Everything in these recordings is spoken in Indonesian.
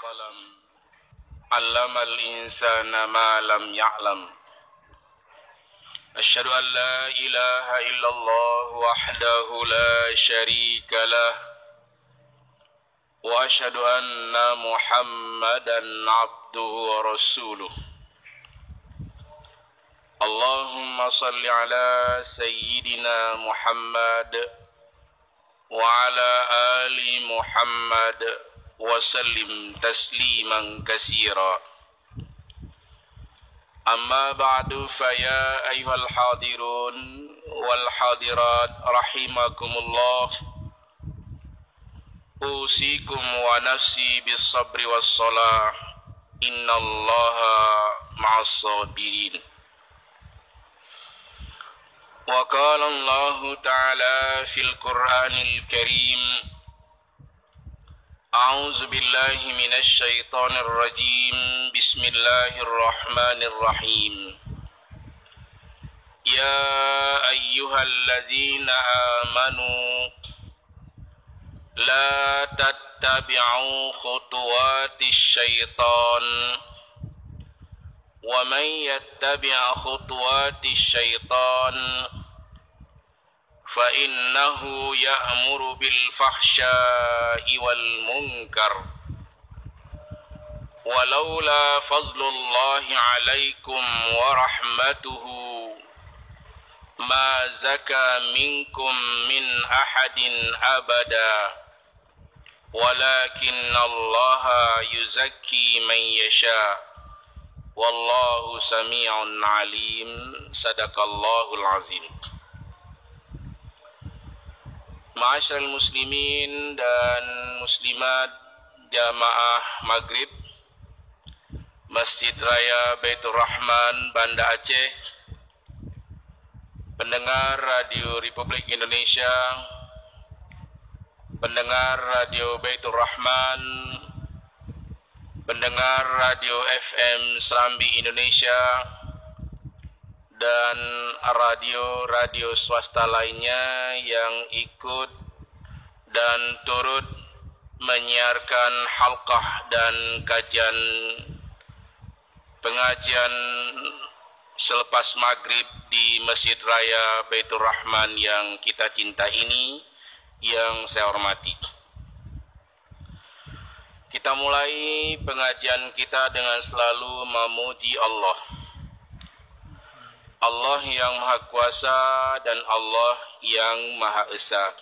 والقلم علم الإنسان ما لم يعلم أشهد أن لا إله إلا الله وحده لا شريك له وأشهد أن محمدا عبده ورسوله اللهم صل على سيدنا محمد وعلى آل محمد وسلم تسليما كثيرا أما بعد فيا أيها الحاضرون والحاضرات رحمكم الله أوصيكم ونفسي بالصبر والصلاة إن الله مع الصابرين وقال الله تعالى في القرآن الكريم أعوذ بالله من الشيطان الرجيم بسم الله الرحمن الرحيم يا أيها الذين آمنوا لا تتبعوا خطوات الشيطان ومن يتبع خطوات الشيطان فإنه يأمر بالفحشاء والمنكر ولولا فضل الله عليكم ورحمته ما زكى منكم من أحد أبدا ولكن الله يزكي من يشاء والله سميع عليم صدق الله العظيم. Ma'asyiral muslimin dan muslimat jamaah maghrib Masjid Raya Baitur Rahman Banda Aceh, pendengar Radio Republik Indonesia, pendengar Radio Baitur Rahman, pendengar Radio FM Serambi Indonesia, dan radio-radio swasta lainnya yang ikut dan turut menyiarkan halqah dan kajian pengajian selepas maghrib di Masjid Raya Baitur Rahman yang kita cinta ini, yang saya hormati. Kita mulai pengajian kita dengan selalu memuji Allah. Allah yang Maha Kuasa dan Allah yang Maha Esa,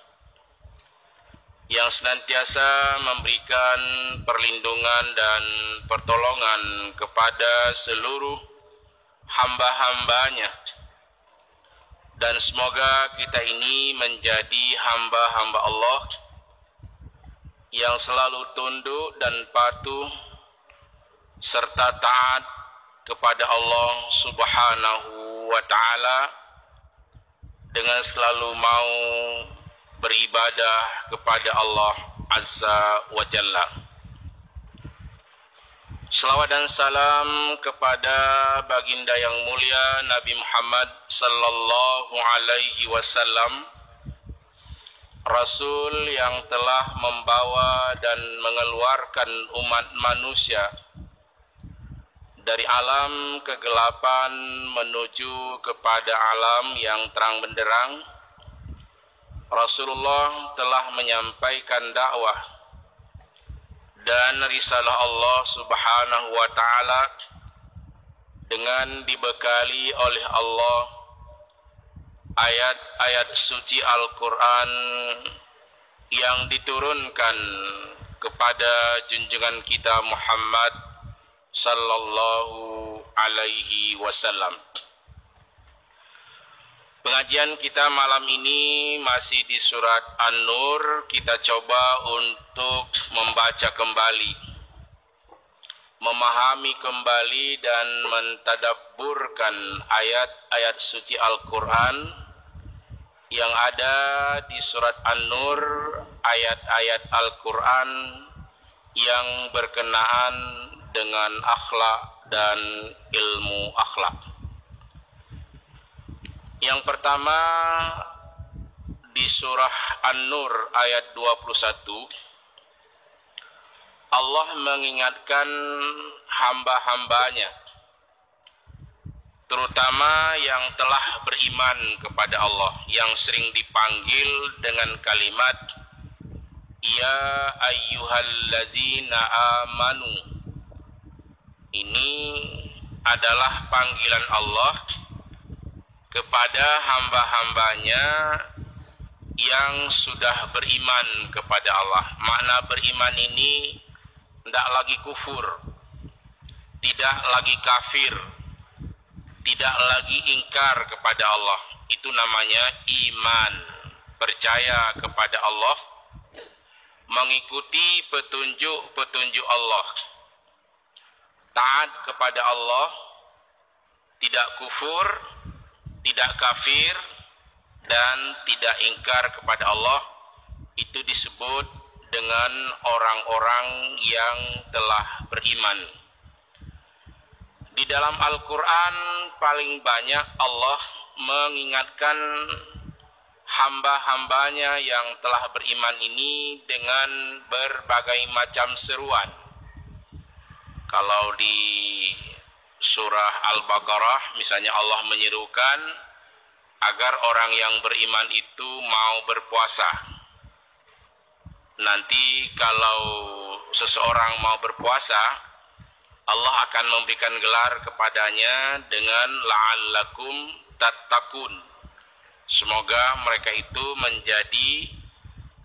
yang senantiasa memberikan perlindungan dan pertolongan kepada seluruh hamba-hambanya. Dan semoga kita ini menjadi hamba-hamba Allah yang selalu tunduk dan patuh serta taat kepada Allah Subhanahu wa ta'ala, dengan selalu mau beribadah kepada Allah Azza wa Jalla. Salawat dan salam kepada baginda yang mulia Nabi Muhammad sallallahu alaihi wasallam, Rasul yang telah membawa dan mengeluarkan umat manusia dari alam kegelapan menuju kepada alam yang terang benderang. Rasulullah telah menyampaikan dakwah dan risalah Allah Subhanahu wa ta'ala dengan dibekali oleh Allah ayat-ayat suci Al-Quran yang diturunkan kepada junjungan kita Muhammad sallallahu alaihi wasallam. Pengajian kita malam ini masih di surat An-Nur. Kita coba untuk membaca kembali, memahami kembali dan mentadabburkan ayat-ayat suci Al-Quran yang ada di surat An-Nur, ayat-ayat Al-Quran yang berkenaan dengan akhlak dan ilmu akhlak. Yang pertama di surah An-Nur ayat 21, Allah mengingatkan hamba-hambanya, terutama yang telah beriman kepada Allah, yang sering dipanggil dengan kalimat ya ayyuhallazina amanu. Ini adalah panggilan Allah kepada hamba-hambanya yang sudah beriman kepada Allah. Makna beriman ini tidak lagi kufur, tidak lagi kafir, tidak lagi ingkar kepada Allah. Itu namanya iman, percaya kepada Allah, mengikuti petunjuk-petunjuk Allah, taat kepada Allah, tidak kufur, tidak kafir, dan tidak ingkar kepada Allah. Itu disebut dengan orang-orang yang telah beriman. Di dalam Al-Quran paling banyak Allah mengingatkan hamba-hambanya yang telah beriman ini dengan berbagai macam seruan. Kalau di surah Al-Baqarah misalnya Allah menyerukan agar orang yang beriman itu mau berpuasa. Nanti kalau seseorang mau berpuasa, Allah akan memberikan gelar kepadanya dengan la'allakum tattaqun. Semoga mereka itu menjadi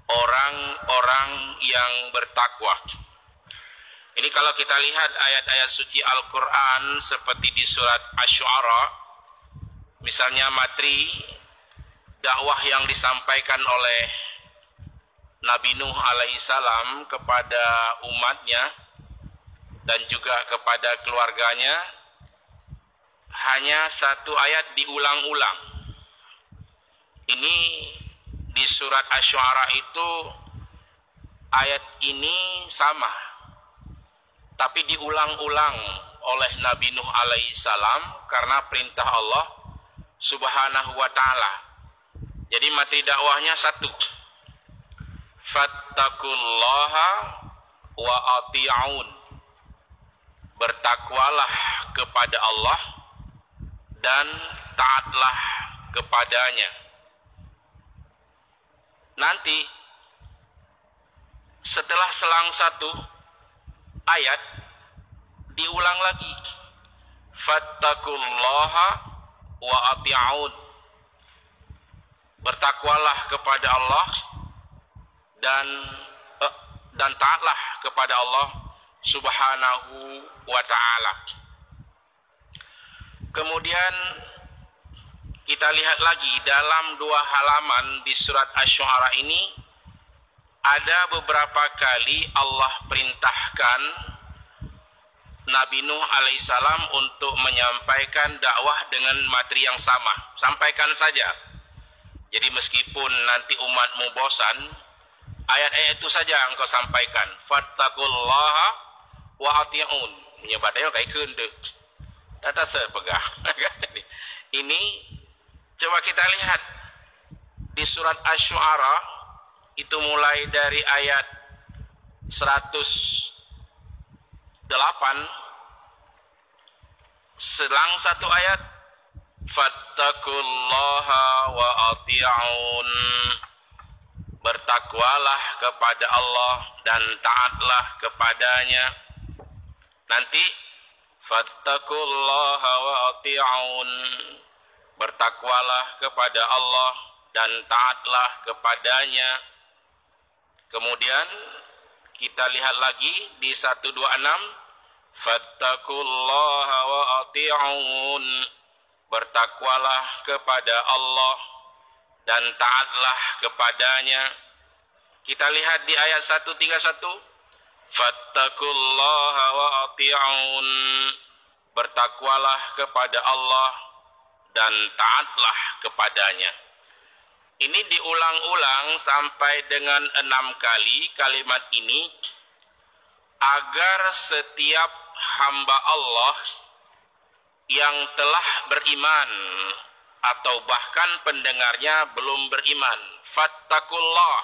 orang-orang yang bertakwa. Ini kalau kita lihat ayat-ayat suci Al-Quran seperti di surat Asy-Syu'ara, misalnya materi dakwah yang disampaikan oleh Nabi Nuh alaihissalam kepada umatnya dan juga kepada keluarganya, hanya satu ayat diulang-ulang. Ini di surat Asy-Syu'ara itu ayat ini sama, tapi diulang-ulang oleh Nabi Nuh alaihissalam karena perintah Allah subhanahu wa ta'ala. Jadi materi dakwahnya satu, fattaqullaha wa ati'un, bertakwalah kepada Allah dan taatlah kepadanya. Nanti setelah selang satu ayat diulang lagi, fattaqullaha wa ati'un, bertakwalah kepada Allah dan taatlah kepada Allah subhanahu wa ta'ala. Kemudian kita lihat lagi dalam 2 halaman di surat Asy-Syu'ara ini, ada beberapa kali Allah perintahkan Nabi Nuh alaihissalam untuk menyampaikan dakwah dengan materi yang sama. Sampaikan saja. Jadi meskipun nanti umatmu bosan, ayat-ayat itu saja engkau sampaikan. Fattaqullaha wa ati'un. Menyebabnya kayak keundeuk. Data sepegah. Ini coba kita lihat di surat Asy-Syu'ara itu mulai dari ayat 108, selang satu ayat, fattaqullaha wa ati'un, bertakwalah kepada Allah dan taatlah kepadanya. Nanti fattaqullaha wa ati'un, bertakwalah kepada Allah dan taatlah kepadanya. Kemudian kita lihat lagi di 126, fattaqullaha wa ati'un, bertakwalah kepada Allah dan taatlah kepadanya. Kita lihat di ayat 131, fattaqullaha wa ati'un, bertakwalah kepada Allah dan taatlah kepadanya. Ini diulang-ulang sampai dengan 6 kali kalimat ini, agar setiap hamba Allah yang telah beriman atau bahkan pendengarnya belum beriman, fattaqullah,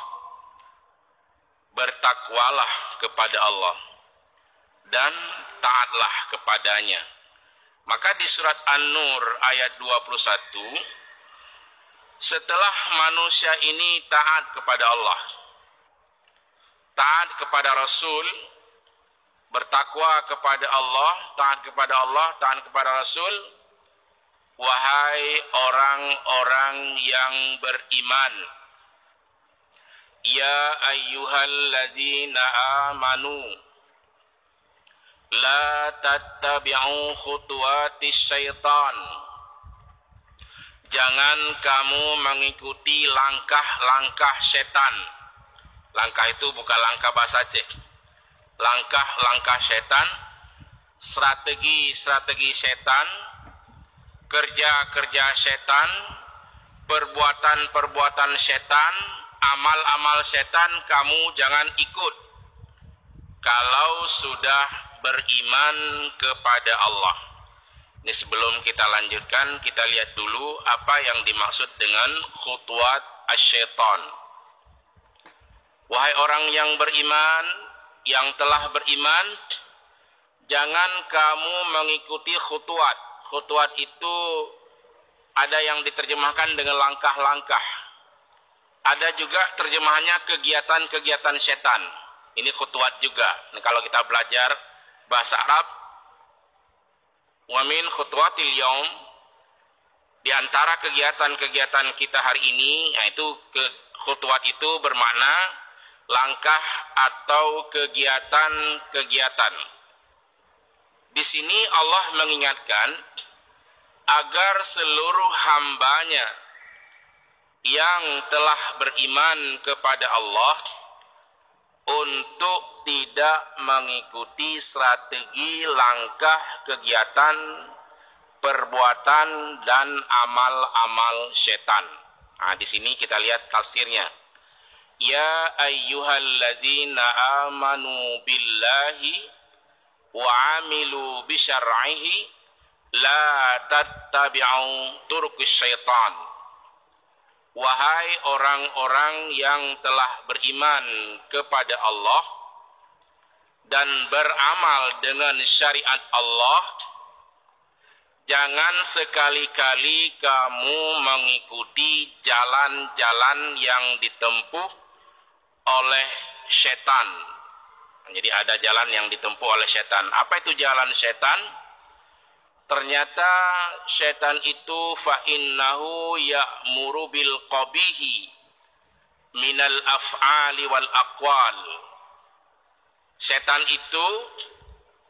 bertakwalah kepada Allah. dan taatlah kepadanya. Maka di surat An-Nur ayat 21, setelah manusia ini taat kepada Allah, taat kepada Rasul, bertakwa kepada Allah, taat kepada Allah, taat kepada Rasul, wahai orang-orang yang beriman, ya ayyuhallazina amanu, la tattabi'u khutuwatis syaitan. Jangan kamu mengikuti langkah-langkah setan. Langkah itu bukan langkah bahasa Aceh. Langkah-langkah setan, strategi-strategi setan, kerja-kerja setan, perbuatan-perbuatan setan, amal-amal setan kamu jangan ikut kalau sudah beriman kepada Allah. Ini sebelum kita lanjutkan, kita lihat dulu apa yang dimaksud dengan khutuwat asyaiton. Wahai orang yang beriman, yang telah beriman, jangan kamu mengikuti khutuwat. Khutuwat itu ada yang diterjemahkan dengan langkah-langkah. Ada juga terjemahannya kegiatan-kegiatan setan. Ini khutuwat juga. Nah, kalau kita belajar bahasa Arab, wa min khutuwatil yaum, di antara kegiatan-kegiatan kita hari ini, yaitu khutuwat itu bermakna langkah atau kegiatan-kegiatan. Di sini Allah mengingatkan agar seluruh hambanya yang telah beriman kepada Allah untuk tidak mengikuti strategi, langkah, kegiatan, perbuatan, dan amal-amal setan. Nah, di sini kita lihat tafsirnya. Ya ayyuhallazina amanu billahi wa amilu bisyar'ihi la tattabi'u turuqis syaitan. Wahai orang-orang yang telah beriman kepada Allah dan beramal dengan syariat Allah, jangan sekali-kali kamu mengikuti jalan-jalan yang ditempuh oleh setan. Jadi ada jalan yang ditempuh oleh setan. Apa itu jalan setan? Ternyata setan itu fa innahu ya'muru bil qabihi minal af'ali wal aqwal. Setan itu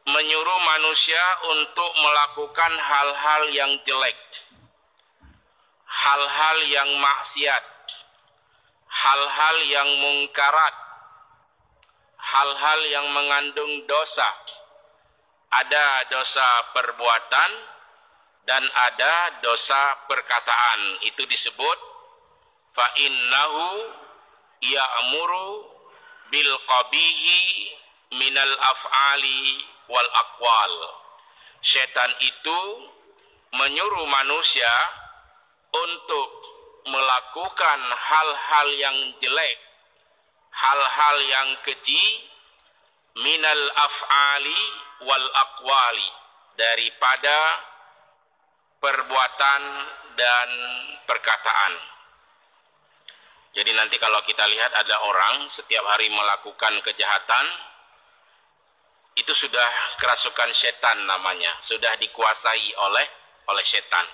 menyuruh manusia untuk melakukan hal-hal yang jelek, hal-hal yang maksiat, hal-hal yang mungkarat, hal-hal yang mengandung dosa. Ada dosa perbuatan dan ada dosa perkataan. Itu disebut fa innahu ya'muru bil qabihi minal af'ali wal aqwal. Setan itu menyuruh manusia untuk melakukan hal-hal yang jelek, hal-hal yang keji, minal af'ali wal aqwali, daripada perbuatan dan perkataan. Jadi nanti kalau kita lihat ada orang setiap hari melakukan kejahatan, itu sudah kerasukan setan namanya, sudah dikuasai oleh setan.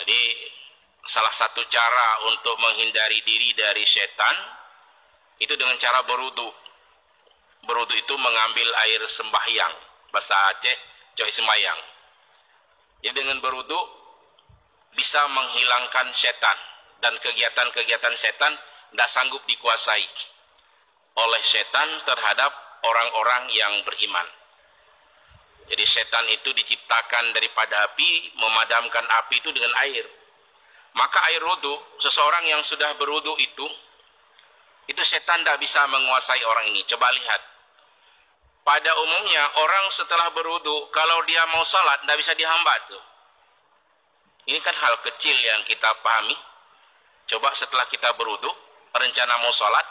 Jadi salah satu cara untuk menghindari diri dari setan itu dengan cara berwudu. Berwudu itu mengambil air sembahyang, bahasa Aceh coy sembahyang. Jadi dengan berwudu bisa menghilangkan setan, dan kegiatan-kegiatan setan tidak sanggup dikuasai oleh setan terhadap orang-orang yang beriman. Jadi setan itu diciptakan daripada api, memadamkan api itu dengan air. Maka air wudu, seseorang yang sudah berwudu itu setan tidak bisa menguasai orang ini. Coba lihat. Pada umumnya orang setelah berwudu, kalau dia mau sholat tidak bisa dihambat tuh. Ini kan hal kecil yang kita pahami. Coba setelah kita berwudu, rencana mau sholat,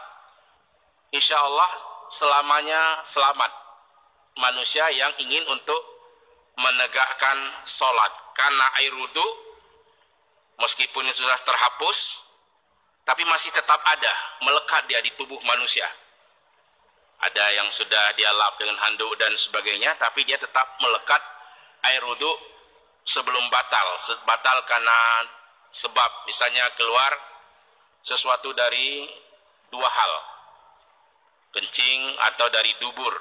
insya Allah selamanya selamat. manusia yang ingin untuk menegakkan sholat, karena air wudhu meskipun sudah terhapus tapi masih tetap ada, melekat dia di tubuh manusia. Ada yang sudah dia lap dengan handuk dan sebagainya, tapi dia tetap melekat air wudhu sebelum batal. Batal karena sebab misalnya keluar sesuatu dari dua hal, kencing atau dari dubur.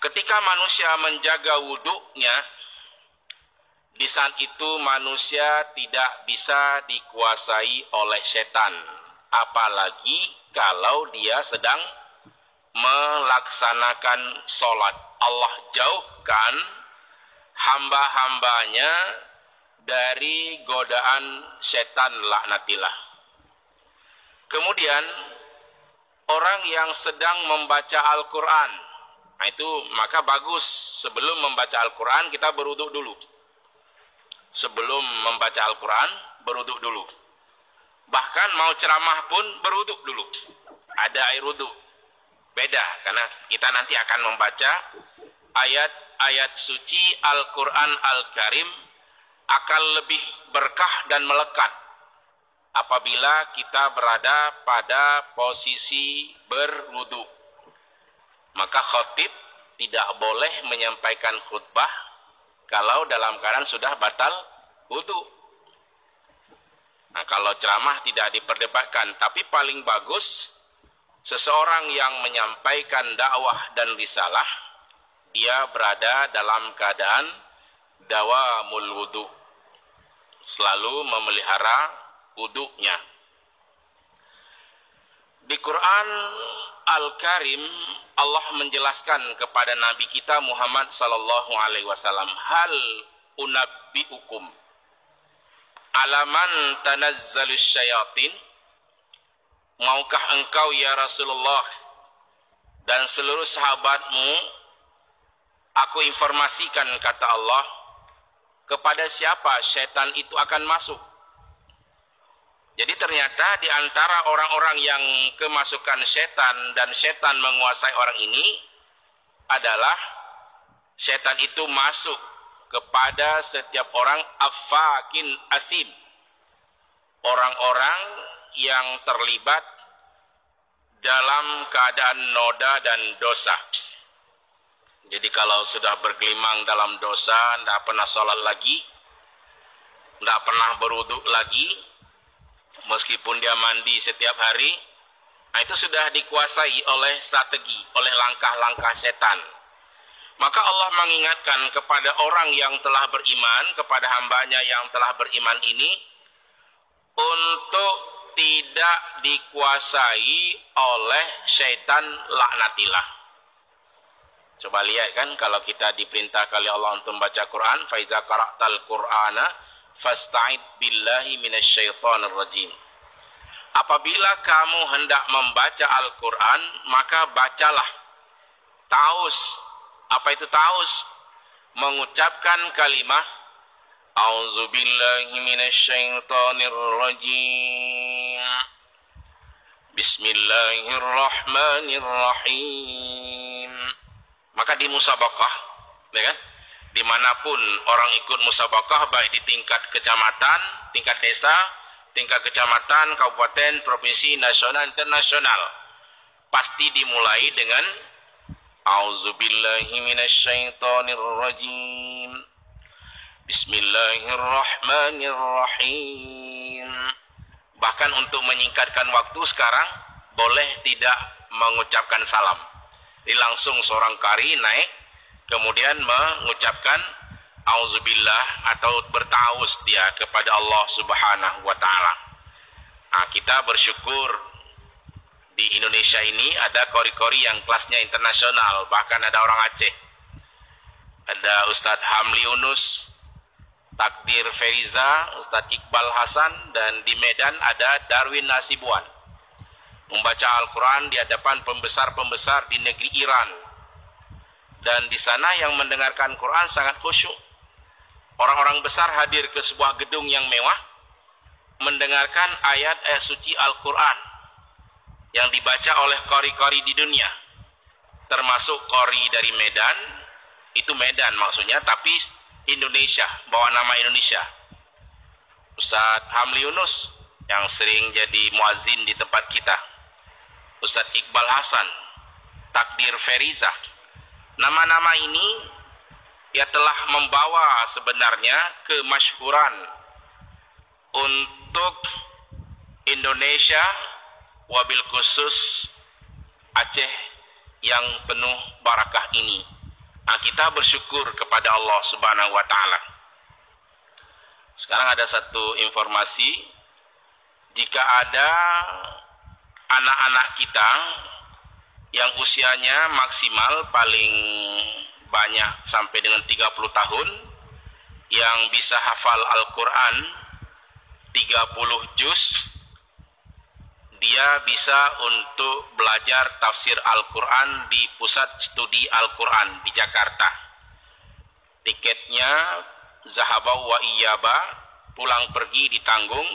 Ketika manusia menjaga wudhunya, di saat itu manusia tidak bisa dikuasai oleh setan, apalagi kalau dia sedang melaksanakan sholat. Allah jauhkan hamba-hambanya dari godaan setan laknatillah. Kemudian orang yang sedang membaca Al-Quran, nah itu maka bagus sebelum membaca Al-Quran kita berwudhu dulu. Sebelum membaca Al-Quran berwudhu dulu. Bahkan mau ceramah pun berwudhu dulu. Ada air wudhu. Beda karena kita nanti akan membaca ayat-ayat suci Al-Quran Al-Karim akan lebih berkah dan melekat apabila kita berada pada posisi berwudhu. Maka khotib tidak boleh menyampaikan khutbah kalau dalam keadaan sudah batal wudhu. Nah, kalau ceramah tidak diperdebatkan, tapi paling bagus seseorang yang menyampaikan dakwah dan risalah, dia berada dalam keadaan dawamul wudhu, selalu memelihara wudhunya. Di Quran Al-Karim Allah menjelaskan kepada Nabi kita Muhammad sallallahu alaihi wasallam, hal unabbiukum alaman tanazzalus syayatin, maukah engkau ya Rasulullah dan seluruh sahabatmu aku informasikan, kata Allah, kepada siapa syaitan itu akan masuk. Jadi ternyata di antara orang-orang yang kemasukan setan dan setan menguasai orang ini adalah setan itu masuk kepada setiap orang afakin asim, orang-orang yang terlibat dalam keadaan noda dan dosa. Jadi kalau sudah bergelimang dalam dosa, tidak pernah sholat lagi, tidak pernah berwudhu lagi, meskipun dia mandi setiap hari, nah itu sudah dikuasai oleh strategi, oleh langkah-langkah setan. Maka Allah mengingatkan kepada orang yang telah beriman, kepada hambanya yang telah beriman ini, untuk tidak dikuasai oleh syaitan laknatillah. Coba lihat kan, kalau kita diperintah oleh Allah untuk membaca Quran, faiza qara'tal Qur'ana fasta'id billahi minasyaitonir rajim. Apabila kamu hendak membaca Al-Quran, maka bacalah taus. Apa itu taus? Mengucapkan kalimat A'udzubillahi minasyaitonir rajim. Bismillahirrahmanirrahim. Maka di musabaqah, ya kan? Dimanapun orang ikut musabaqah, baik di tingkat kecamatan, tingkat desa, tingkat kecamatan, kabupaten, provinsi, nasional, internasional, pasti dimulai dengan A'udzubillahi minasyaitonirrajim. Bismillahirrahmanirrahim. Bahkan untuk menyingkatkan waktu sekarang boleh tidak mengucapkan salam. Jadi langsung seorang qari naik, kemudian mengucapkan Auzubillah atau bertaus dia kepada Allah Subhanahu wa Ta'ala. Nah, kita bersyukur di Indonesia ini ada kori-kori yang kelasnya internasional, bahkan ada orang Aceh, ada Ustadz Hamli Yunus, Takdir Feriza, Ustadz Iqbal Hasan, dan di Medan ada Darwin Nasibuan membaca Al-Quran di hadapan pembesar-pembesar di negeri Iran. Dan di sana yang mendengarkan Quran sangat khusyuk. Orang-orang besar hadir ke sebuah gedung yang mewah mendengarkan ayat-ayat suci Al-Quran yang dibaca oleh qari-qari di dunia. termasuk qori dari Medan, itu Medan maksudnya, tapi Indonesia, bawa nama Indonesia. Ustadz Hamli Yunus yang sering jadi muazin di tempat kita, Ustadz Iqbal Hasan, Takdir Feriza. Nama-nama ini ya telah membawa sebenarnya kemasyhuran untuk Indonesia, wabil khusus Aceh yang penuh barakah ini. Nah, kita bersyukur kepada Allah Subhanahu wa Ta'ala. Sekarang ada satu informasi, jika ada anak-anak kita yang usianya maksimal paling banyak sampai dengan 30 tahun, yang bisa hafal Al-Quran 30 juz, dia bisa untuk belajar tafsir Al-Quran di Pusat Studi Al-Quran di Jakarta. Tiketnya zahabau wa iyaba, pulang pergi ditanggung,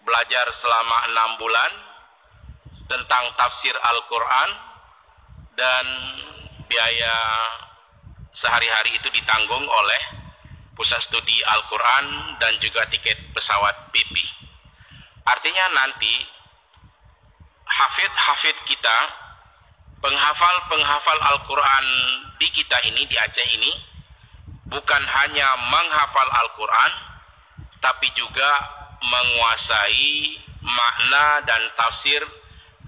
belajar selama 6 bulan tentang tafsir Al-Quran, dan biaya sehari-hari itu ditanggung oleh Pusat Studi Al-Quran dan juga tiket pesawat PP. Artinya nanti hafid-hafid kita, penghafal-penghafal Al-Quran di kita ini, di Aceh ini, bukan hanya menghafal Al-Quran, tapi juga menguasai makna dan tafsir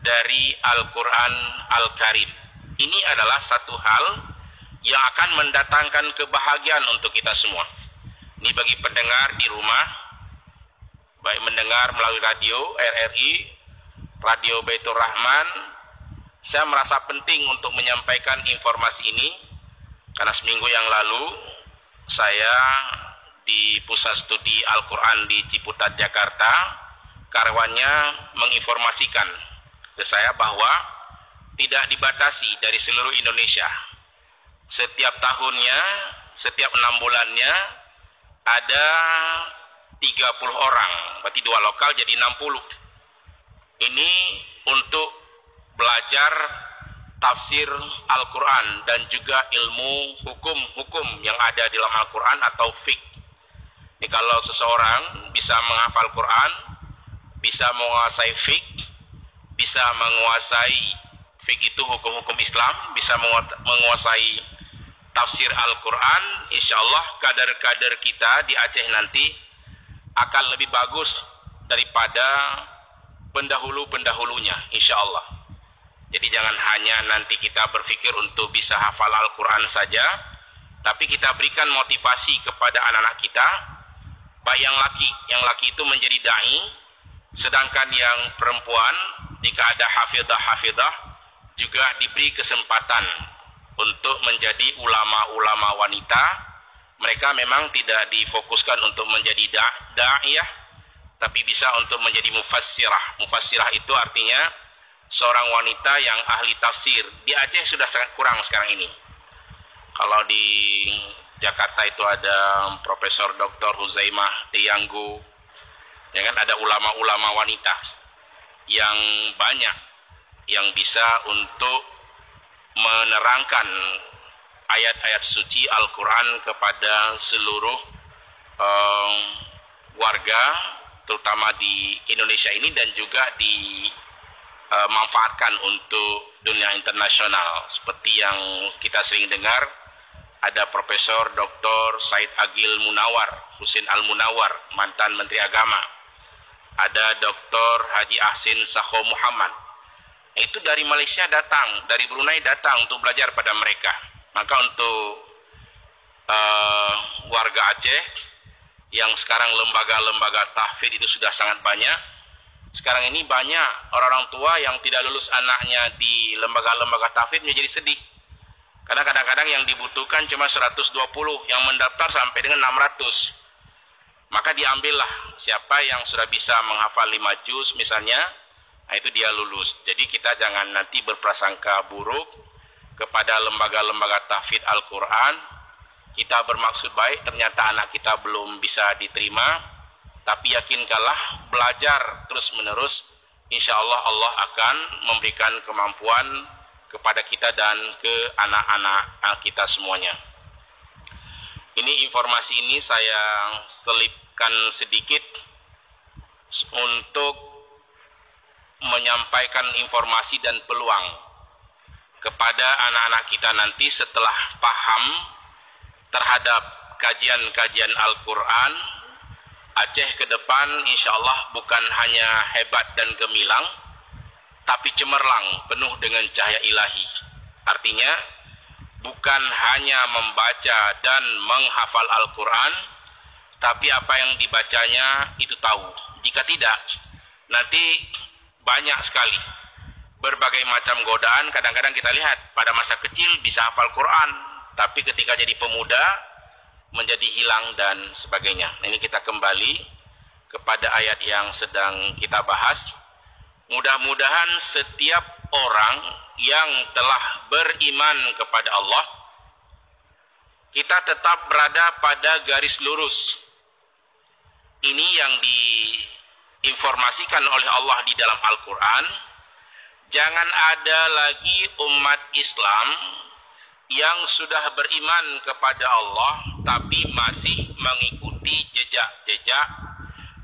dari Al-Quran Al-Karim. Ini adalah satu hal yang akan mendatangkan kebahagiaan untuk kita semua. Ini bagi pendengar di rumah, baik mendengar melalui radio RRI, Radio Baitur Rahman. Saya merasa penting untuk menyampaikan informasi ini karena seminggu yang lalu saya di Pusat Studi Al-Quran di Ciputat, Jakarta, karyawannya menginformasikan ke saya bahwa tidak dibatasi dari seluruh Indonesia. Setiap tahunnya, setiap 6 bulannya ada 30 orang, berarti 2 lokal jadi 60. Ini untuk belajar tafsir Al-Quran dan juga ilmu hukum-hukum yang ada di dalam Al-Quran atau fiqh. Ini kalau seseorang bisa menghafal Quran, bisa menguasai fiqh, bisa menguasai fiqh itu hukum-hukum Islam, bisa menguasai tafsir Al-Quran, insya Allah kader-kader kita di Aceh nanti akan lebih bagus daripada pendahulu-pendahulunya, insya Allah. Jadi jangan hanya nanti kita berpikir untuk bisa hafal Al-Quran saja, tapi kita berikan motivasi kepada anak-anak kita, baik yang laki itu menjadi da'i, sedangkan yang perempuan jika ada hafidah juga diberi kesempatan untuk menjadi ulama-ulama wanita. Mereka memang tidak difokuskan untuk menjadi da'iyah, tapi bisa untuk menjadi mufassirah. Mufassirah itu artinya seorang wanita yang ahli tafsir. Di Aceh sudah sangat kurang sekarang ini. Kalau di Jakarta itu ada Profesor Dr. Huzaimah Tianggu, ya kan, ada ulama-ulama wanita yang banyak yang bisa untuk menerangkan ayat-ayat suci Al-Quran kepada seluruh warga, terutama di Indonesia ini, dan juga dimanfaatkan untuk dunia internasional. Seperti yang kita sering dengar, ada Profesor Dr. Said Agil Munawar, Husin Al-Munawar, mantan Menteri Agama. Ada Dr. Haji Ahsin Sakho Muhammad. Itu dari Malaysia datang, dari Brunei datang untuk belajar pada mereka. Maka untuk warga Aceh yang sekarang lembaga-lembaga tahfidz itu sudah sangat banyak. Sekarang ini banyak orang-orang tua yang tidak lulus anaknya di lembaga-lembaga tahfidz menjadi sedih. Karena kadang-kadang yang dibutuhkan cuma 120, yang mendaftar sampai dengan 600. Maka diambillah siapa yang sudah bisa menghafal 5 juz misalnya, nah itu dia lulus. Jadi kita jangan nanti berprasangka buruk kepada lembaga-lembaga tahfidz Al-Quran. Kita bermaksud baik, ternyata anak kita belum bisa diterima, tapi yakinkanlah belajar terus menerus, insya Allah Allah akan memberikan kemampuan kepada kita dan ke anak-anak kita semuanya. Ini informasi ini saya selipkan sedikit untuk menyampaikan informasi dan peluang kepada anak-anak kita nanti setelah paham terhadap kajian-kajian Al-Quran. Aceh ke depan insya Allah bukan hanya hebat dan gemilang, tapi cemerlang, penuh dengan cahaya ilahi. Artinya bukan hanya membaca dan menghafal Al-Quran, tapi apa yang dibacanya itu tahu. Jika tidak, nanti banyak sekali berbagai macam godaan. Kadang-kadang kita lihat pada masa kecil bisa hafal Quran, tapi ketika jadi pemuda menjadi hilang dan sebagainya. Ini kita kembali kepada ayat yang sedang kita bahas. Mudah-mudahan setiap orang yang telah beriman kepada Allah, kita tetap berada pada garis lurus. Ini yang diinformasikan oleh Allah di dalam Al-Quran. Jangan ada lagi umat Islam yang sudah beriman kepada Allah tapi masih mengikuti jejak-jejak,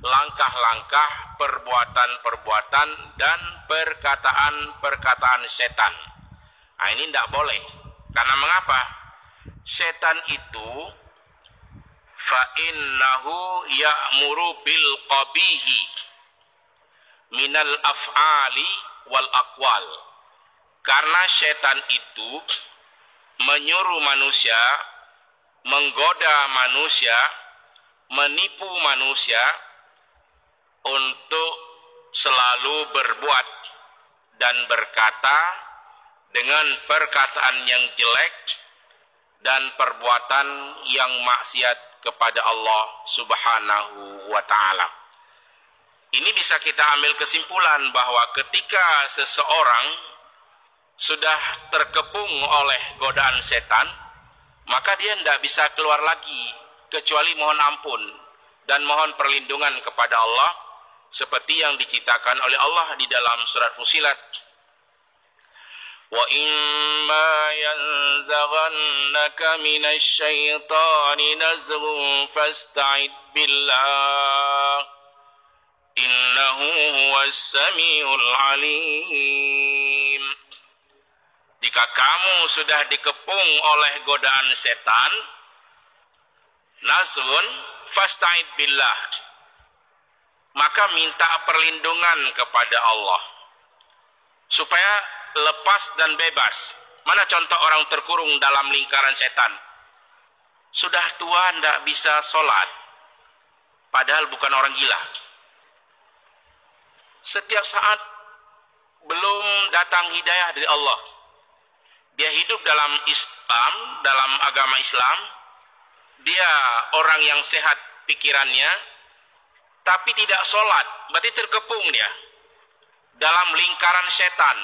langkah-langkah, perbuatan-perbuatan dan perkataan-perkataan setan. Nah, ini tidak boleh. Karena mengapa? Setan itu fa'innahu ya'muru bil qabihi minal af'ali wal aqwal. Karena setan itu menyuruh manusia, menggoda manusia, menipu manusia untuk selalu berbuat dan berkata dengan perkataan yang jelek dan perbuatan yang maksiat kepada Allah Subhanahu wa ta'ala. Ini bisa kita ambil kesimpulan bahwa ketika seseorang sudah terkepung oleh godaan setan, maka dia tidak bisa keluar lagi kecuali mohon ampun dan mohon perlindungan kepada Allah, seperti yang diciptakan oleh Allah di dalam surat Fussilat. Wa imma yanzaghannaka minasy syaitani nazghun fasta'id billah innahu huwas samiul alim. Jika kamu sudah dikepung oleh godaan setan, nazghun fasta'id billah, maka minta perlindungan kepada Allah supaya lepas dan bebas. Mana contoh orang terkurung dalam lingkaran setan? Sudah tua tidak bisa sholat, padahal bukan orang gila. Setiap saat belum datang hidayah dari Allah. Dia hidup dalam Islam, dalam agama Islam. Dia orang yang sehat pikirannya, tapi tidak sholat, berarti terkepung dia dalam lingkaran setan,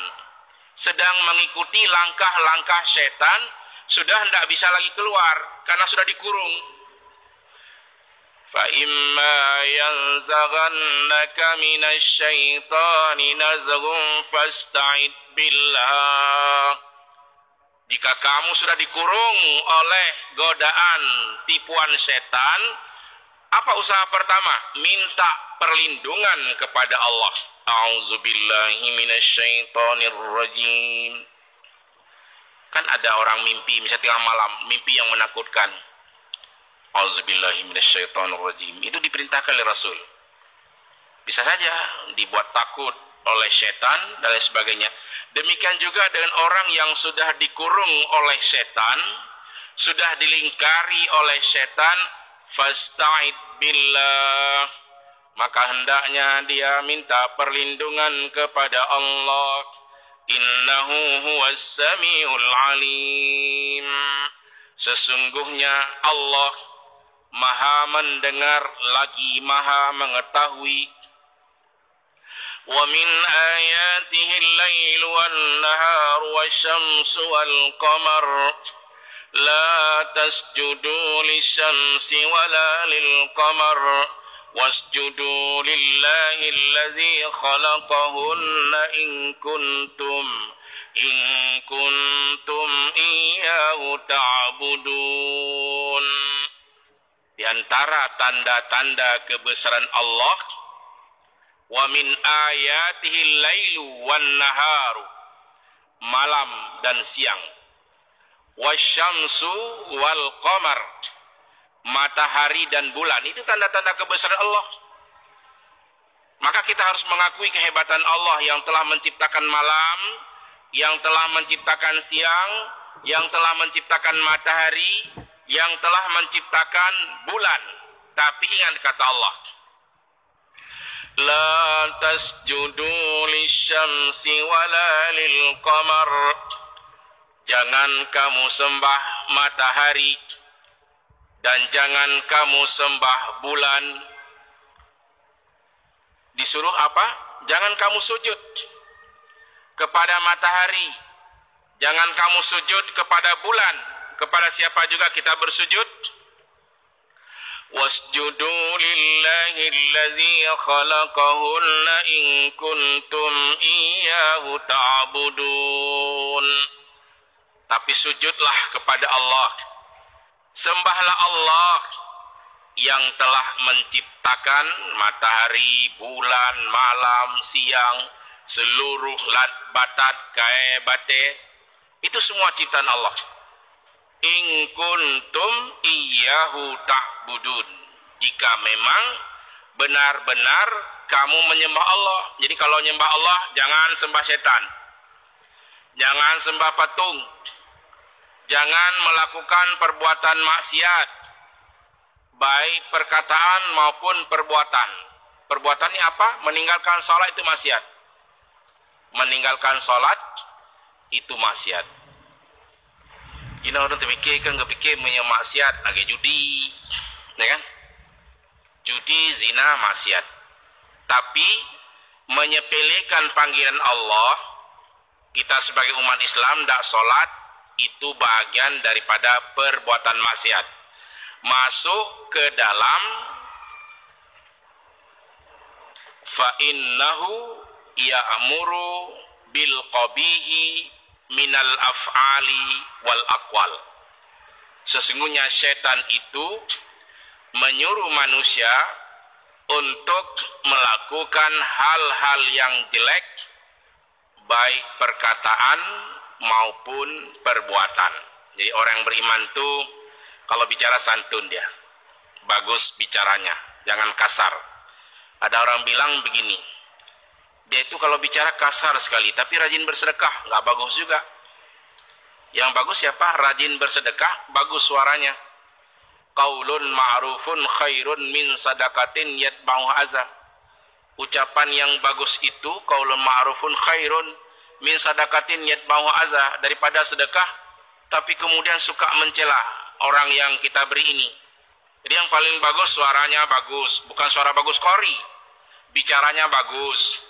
sedang mengikuti langkah-langkah setan, sudah tidak bisa lagi keluar karena sudah dikurung. Fa imma yanzaghannaka minasy syaitani nazghun fasta'id billah. Jika kamu sudah dikurung oleh godaan tipuan setan, apa usaha pertama? Minta perlindungan kepada Allah. A'udzubillahi minasyaitonirrajim. Kan ada orang mimpi, misalnya tengah malam, mimpi yang menakutkan. A'udzubillahi minasyaitonirrajim. Itu diperintahkan oleh Rasul. Bisa saja dibuat takut oleh setan dan lain sebagainya. Demikian juga dengan orang yang sudah dikurung oleh setan, sudah dilingkari oleh setan, fasta'id billah, maka hendaknya dia minta perlindungan kepada Allah. Innahu huwas samiul alim. Sesungguhnya Allah Maha mendengar lagi Maha mengetahui. Wa min ayatihi al-lail wan-nahar wasyamsu wal-qamar la tasjudu lisyamsi wala lil-qamar wasjudu lillahi allazi khalaqahunna in kuntum iyyahu ta'budun. Di antara tanda-tanda kebesaran Allah, wa min ayatihi lailu wan naharu, malam dan siang, wasyamsu wal qamar, matahari dan bulan. Itu tanda-tanda kebesaran Allah. Maka kita harus mengakui kehebatan Allah yang telah menciptakan malam, yang telah menciptakan siang, yang telah menciptakan matahari, yang telah menciptakan bulan. Tapi ingat kata Allah, la tasjudu lisyamsi wala lil qamar, jangan kamu sembah matahari dan jangan kamu sembah bulan. Disuruh apa? Jangan kamu sujud kepada matahari, jangan kamu sujud kepada bulan. Kepada siapa juga kita bersujud? Wasjudu lillahi allazi khalaqahunna in kuntum iyyahu ta'budun. Tapi sujudlah kepada Allah, sembahlah Allah yang telah menciptakan matahari, bulan, malam, siang, seluruh lat batat kae bate. Itu semua ciptaan Allah. In kuntum iyyahu ta'budun, jika memang benar-benar kamu menyembah Allah. Jadi kalau menyembah Allah, jangan sembah setan, jangan sembah patung, jangan melakukan perbuatan maksiat, baik perkataan maupun perbuatan. Perbuatannya apa? Meninggalkan sholat itu maksiat. Meninggalkan sholat itu maksiat. Kita orang terfikir kan, nggak fikir punya maksiat lagi judi, ya kan? Judi, zina, maksiat. Tapi menyepelekan panggilan Allah, kita sebagai umat Islam tidak sholat, itu bagian daripada perbuatan maksiat. Masuk ke dalam fa innahu ya'muru bil qabihi minal af'ali wal aqwal. Sesungguhnya setan itu menyuruh manusia untuk melakukan hal-hal yang jelek, baik perkataan maupun perbuatan. Jadi orang yang beriman itu kalau bicara santun, dia bagus bicaranya, jangan kasar. Ada orang bilang begini, dia itu kalau bicara kasar sekali, tapi rajin bersedekah, nggak bagus juga. Yang bagus siapa? Rajin bersedekah, bagus suaranya. Qaulun ma'rufun khairun min sadaqatin yatba'u azab. Ucapan yang bagus itu, qaulun ma'rufun khairun min sadaqatin yatba'u azab, daripada sedekah tapi kemudian suka mencela orang yang kita beri ini. Jadi yang paling bagus suaranya bagus, bukan suara bagus kori, bicaranya bagus,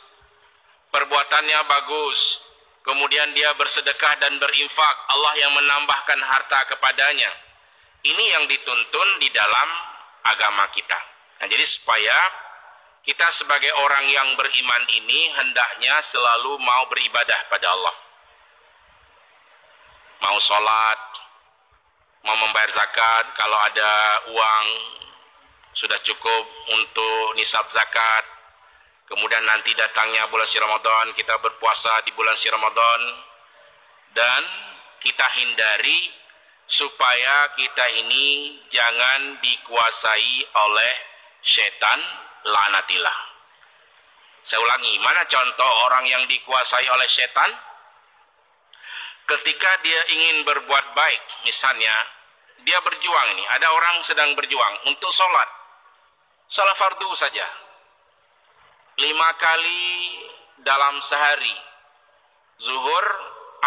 perbuatannya bagus, kemudian dia bersedekah dan berinfak, Allah yang menambahkan harta kepadanya. Ini yang dituntun di dalam agama kita. Nah, jadi supaya kita sebagai orang yang beriman ini hendaknya selalu mau beribadah pada Allah, mau sholat, mau membayar zakat, kalau ada uang sudah cukup untuk nisab zakat. Kemudian nanti datangnya bulan suci Ramadan, kita berpuasa di bulan suci Ramadan, dan kita hindari supaya kita ini jangan dikuasai oleh setan, laknatillah. Saya ulangi, mana contoh orang yang dikuasai oleh setan? Ketika dia ingin berbuat baik, misalnya dia berjuang ini, ada orang sedang berjuang untuk sholat fardu saja 5 kali dalam sehari, zuhur,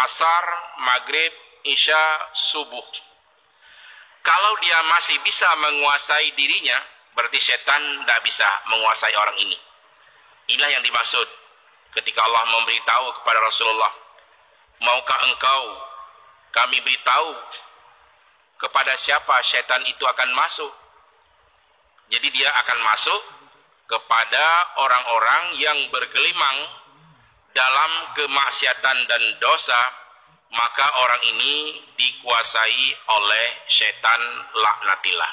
asar, maghrib, isya, subuh. Kalau dia masih bisa menguasai dirinya, berarti setan tidak bisa menguasai orang ini. Inilah yang dimaksud ketika Allah memberitahu kepada Rasulullah, maukah engkau kami beritahu kepada siapa setan itu akan masuk? Jadi dia akan masuk kepada orang-orang yang bergelimang dalam kemaksiatan dan dosa, maka orang ini dikuasai oleh setan laknatillah.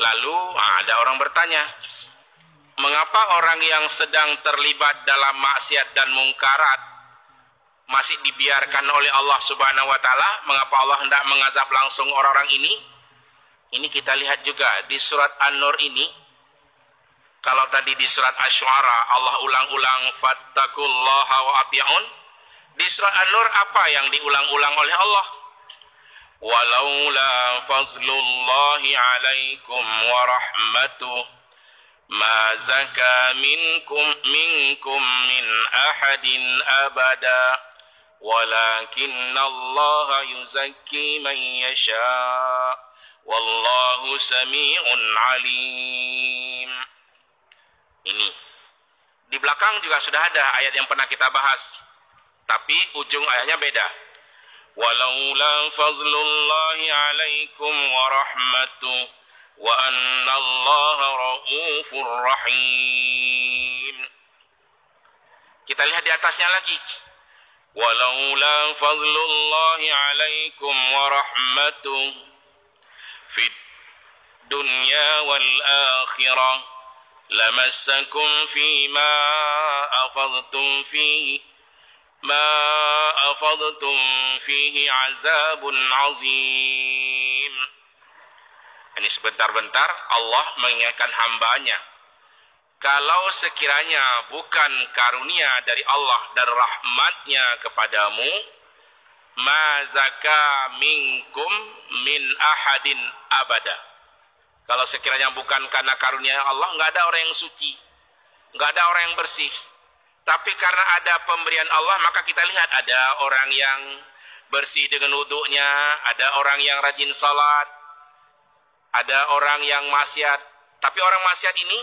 Lalu ada orang bertanya, mengapa orang yang sedang terlibat dalam maksiat dan mungkarat masih dibiarkan oleh Allah Subhanahu wa taala? Mengapa Allah hendak mengazab langsung orang-orang ini? Ini kita lihat juga di surat An-Nur ini. Kalau tadi di surat Asy-Syu'ara Allah ulang-ulang fattaqullaha wa ati'un, di surat An-Nur apa yang diulang-ulang oleh Allah? Walaula fazlullahi 'alaikum wa rahmatuh ma zaka minkum min ahadin abada walakinnallaha yuzakki man yasha wallahu sami'un alim. Ini di belakang juga sudah ada ayat yang pernah kita bahas, tapi ujung ayatnya beda. Walaula fazlullahi 'alaikum wa rahmatuh wa annallaha raufur rahim. Kita lihat di atasnya lagi. Walaula fadlullahi 'alaikum wa rahmatuh fid dunya wal akhirah lamassakum fima afadtum fihi azabun azim. Ini sebentar-bentar Allah mengingatkan hambanya, kalau sekiranya bukan karunia dari Allah dan rahmatnya kepadamu, ma zaka minkum min ahadin abada. Kalau sekiranya bukan karena karunia Allah, nggak ada orang yang suci, nggak ada orang yang bersih. Tapi karena ada pemberian Allah, maka kita lihat ada orang yang bersih dengan wudhunya, ada orang yang rajin salat, ada orang yang maksiat. Tapi orang maksiat ini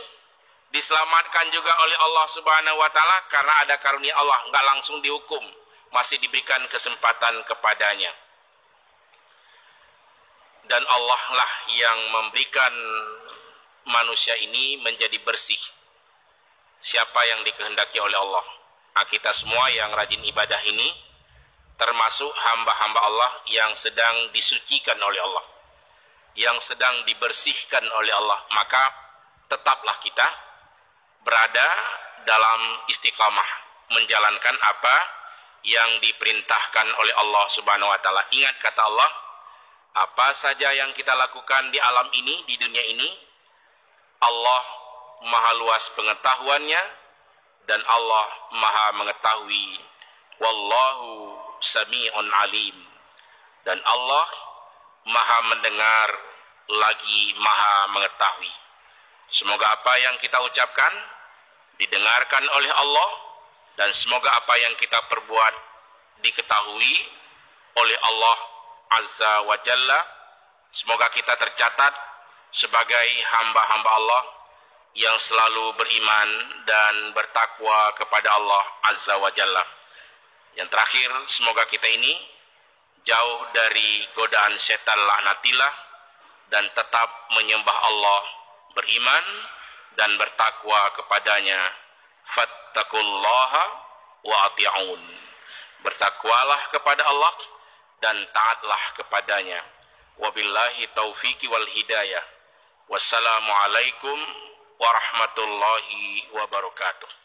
diselamatkan juga oleh Allah Subhanahu wa taala karena ada karunia Allah, enggak langsung dihukum, masih diberikan kesempatan kepadanya. Dan Allah lah yang memberikan manusia ini menjadi bersih. Siapa yang dikehendaki oleh Allah. Nah, kita semua yang rajin ibadah ini termasuk hamba-hamba Allah yang sedang disucikan oleh Allah, yang sedang dibersihkan oleh Allah. Maka tetaplah kita berada dalam istiqamah, menjalankan apa yang diperintahkan oleh Allah Subhanahu wa taala. Ingat kata Allah, apa saja yang kita lakukan di alam ini, di dunia ini, Allah Maha luas pengetahuannya dan Allah Maha mengetahui. Wallahu sami'un alim. Dan Allah Maha mendengar lagi Maha mengetahui. Semoga apa yang kita ucapkan didengarkan oleh Allah, dan semoga apa yang kita perbuat diketahui oleh Allah Azza wa Jalla. Semoga kita tercatat sebagai hamba-hamba Allah yang selalu beriman dan bertakwa kepada Allah Azza wa Jalla. Yang terakhir, semoga kita ini jauh dari godaan setan laknatillah dan tetap menyembah Allah, beriman dan bertakwa kepadanya. Fattaqullaha wa ati'un. Bertakwalah kepada Allah dan taatlah kepadanya. Wabillahi taufiqi wal hidayah. Wassalamualaikum warahmatullahi wabarakatuh.